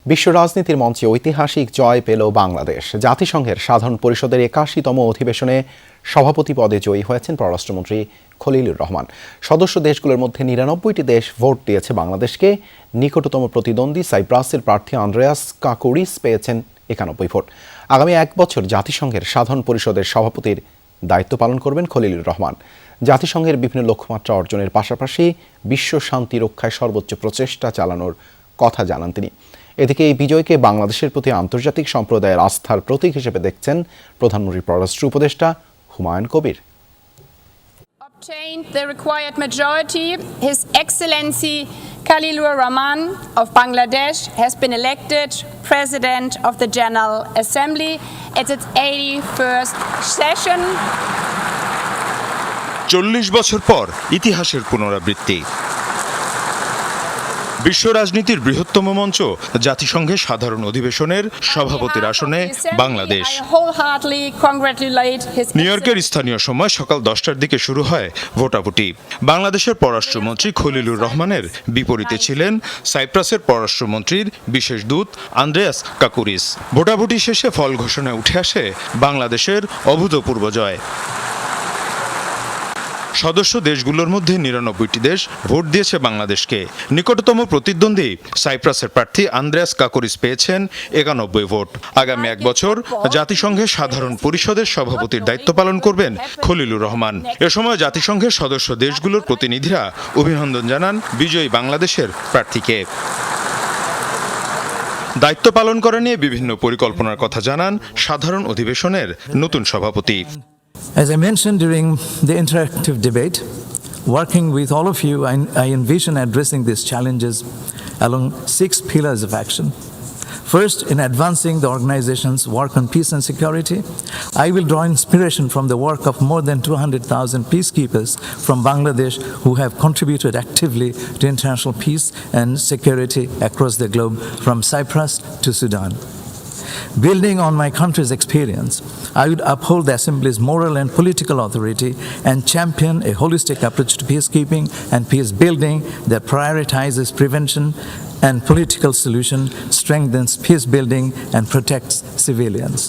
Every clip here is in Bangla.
বিশ্ব রাজনীতির মঞ্চে ঐতিহাসিক জয় পেল বাংলাদেশ। জাতিসংঘের সাধারণ পরিষদের ৮১তম অধিবেশনে সভাপতি পদে জয়ী হয়েছেন পররাষ্ট্রমন্ত্রী খলিলুর রহমান। সদস্য দেশগুলোর মধ্যে ৯৯টি দেশ ভোট দিয়েছে বাংলাদেশকে। নিকটতম প্রতিদ্বন্দ্বী সাইপ্রাসের প্রার্থী আন্দ্রেয়াস কাকুরিস পেয়েছেন ৯১ ভোট। আগামী ১ বছর জাতিসংঘের সাধারণ পরিষদের সভাপতির দায়িত্ব পালন করবেন খলিলুর রহমান। জাতিসংঘের বিভিন্ন লক্ষ্যমাত্রা অর্জনের পাশাপাশি বিশ্ব শান্তি রক্ষায় সর্বোচ্চ প্রচেষ্টা চালানোর কথা জানান তিনি। এদিকে এই বিজয়কে বাংলাদেশের প্রতি আন্তর্জাতিক সম্প্রদায়ের আস্থার প্রতীক হিসেবে দেখছেন প্রধানমন্ত্রীর পররাষ্ট্র উপদেষ্টা Humayun Kabir. Obtained the required majority, His Excellency Khalilur Rahman of Bangladesh has been elected President of the General Assembly at its 81st session. ৪০ বছর পর ইতিহাসের পুনরাবৃত্তি। বিশ্ব রাজনীতির বৃহত্তম মঞ্চ জাতিসংঘের সাধারণ অধিবেশনের সভাপতির আসনে বাংলাদেশ। নিউ ইয়র্কের স্থানীয় সময় সকাল 10টার দিকে শুরু হয় ভোটাভুটি। বাংলাদেশের পররাষ্ট্রমন্ত্রী খলিলুর রহমানের বিপরীতে ছিলেন সাইপ্রাসের পররাষ্ট্রমন্ত্রীর বিশেষ দূত আন্দ্রেয়াস কাকুরিস। ভোটাভুটি শেষে ফল ঘোষণায় উঠে আসে বাংলাদেশের অভূতপূর্ব জয়। সদস্য দেশগুলোর মধ্যে ৯৯টি দেশ ভোট দিয়েছে বাংলাদেশকে। নিকটতম প্রতিদ্বন্দ্বী সাইপ্রাসের প্রার্থী আন্দ্রেয়াস কাকুরিস পেয়েছেন ৯১ ভোট। আগামী ১ বছর জাতিসংঘের সাধারণ পরিষদের সভাপতির দায়িত্ব পালন করবেন খলিলুর রহমান। এ সময় জাতিসংঘের সদস্য দেশগুলোর প্রতিনিধিরা অভিনন্দন জানান বিজয়ী বাংলাদেশের প্রার্থীকে। দায়িত্ব পালন করা নিয়ে বিভিন্ন পরিকল্পনার কথা জানান সাধারণ অধিবেশনের নতুন সভাপতি। As I mentioned during the interactive debate, working with all of you, I envision addressing these challenges along 6 pillars of action. First, in advancing the organization's work on peace and security, I will draw inspiration from the work of more than 200,000 peacekeepers from Bangladesh who have contributed actively to international peace and security across the globe, from Cyprus to Sudan. Building on my country's experience, I would uphold the Assembly's moral and political authority and champion a holistic approach to peacekeeping and peace building that prioritizes prevention and political solution, strengthens peace building, and protects civilians.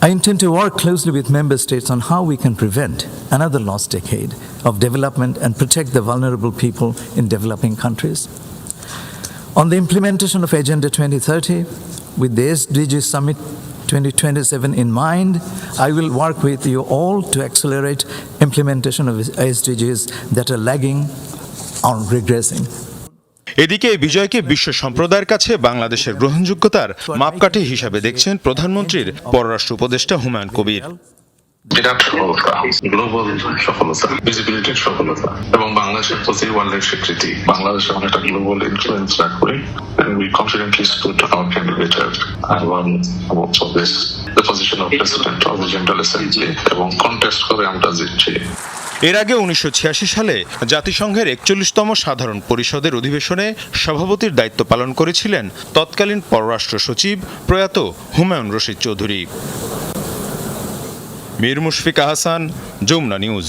I intend to work closely with member states on how we can prevent another lost decade of development and protect the vulnerable people in developing countries. On the implementation of Agenda 2030, with the SDG Summit 2027 in mind, I will work with you all to accelerate implementation of SDGs that are lagging or regressing. এদিকে এই বিজয়কে বিশ্ব সম্প্রদায়ের কাছে বাংলাদেশের গ্রহণযোগ্যতার মাপকাঠি হিসাবে দেখছেন প্রধানমন্ত্রীর পররাষ্ট্র উপদেষ্টা হুমায়ুন কবির। বিরাট সফলতা, গ্লোবাল সফলতা, ভিজিবিলিটির সফলতা এবং বাংলাদেশের প্রতি ওয়ার্ল্ডের স্বীকৃতি। বাংলাদেশে অনেকটা গ্লোবাল ইনফ্লুয়েন্স রাখ করি and we confidently put our candidature and won for this the position of President of the General Assembly এবং কন্টেস্ট করে আমরা জিতছি। এর আগে ১৯৮৬ সালে জাতিসংঘের ৪১তম সাধারণ পরিষদের অধিবেশনে সভাপতির দায়িত্ব পালন করেছিলেন তৎকালীন পররাষ্ট্র সচিব প্রয়াত হুমায়ুন রশিদ চৌধুরী। মীর মুশফিক আহসান, যমুনা নিউজ।